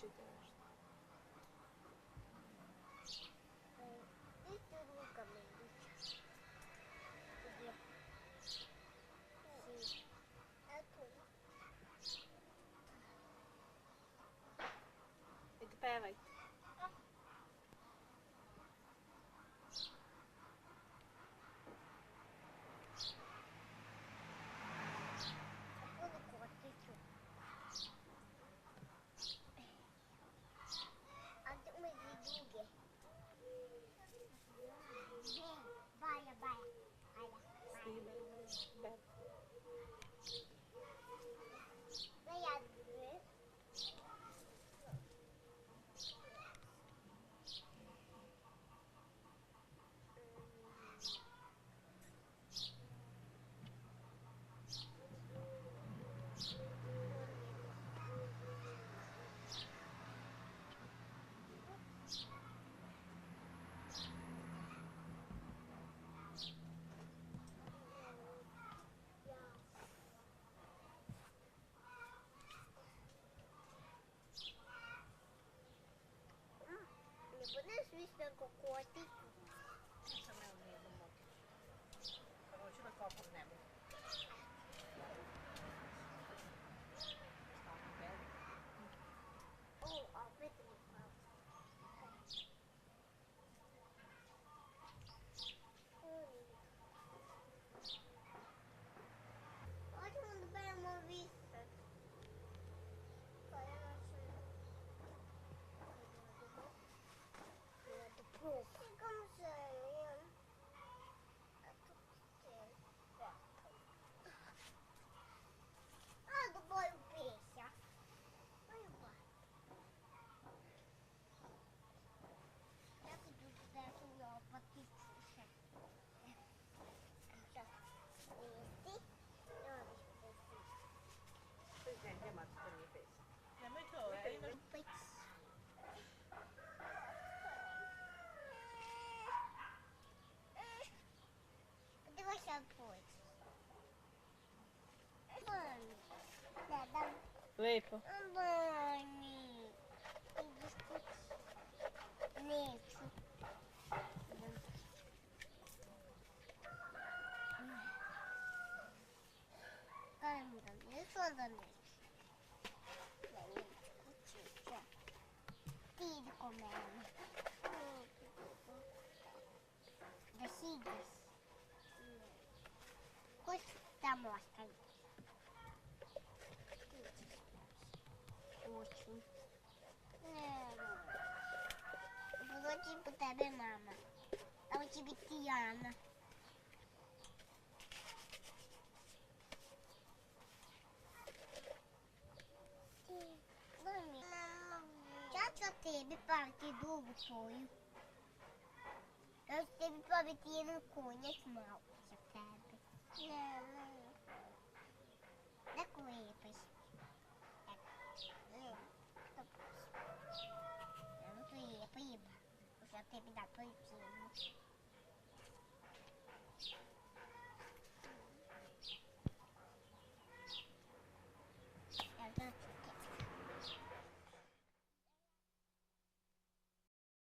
Pričajte nešto. Isto ruka me vuče. Gdje? Si. Eto. Ajde, pevajte. Puno kotiću. A ti ume druge. Baja, baja. Ajde. Snime. Bev. Da ja dve. Не будеш вічно котик? Ja sam evo nijednom motiku. Sad hoću da kopam nebo. Stavim beli. О, опять не пал. Можемо доберемо вісер. Como seria? Ah, do boi o peixe. Vai embora. Я хочу туда туда потихоньку. Сейчас. Иди. Ne, nema to nije pesa. Nemoj to, imaš... Давай сейчас будет. Мами. Да, да. Lepo. Mami. Neću. Kažem da neću, onda neću. Ja neću kućića. Ti idi ko mene. Da sidiš. Kući tamo ostavi. Hoću. Ne, doći po tebe mama. Tamo će biti Jana. Mami, ja ću tebi praviti drugu svoju. Ja ću tebi praviti jedan konjac malo za tebe. Ne, ne. Neko lijepo je. Evo to je lijepo riba. Ja tebi napravim cijenu.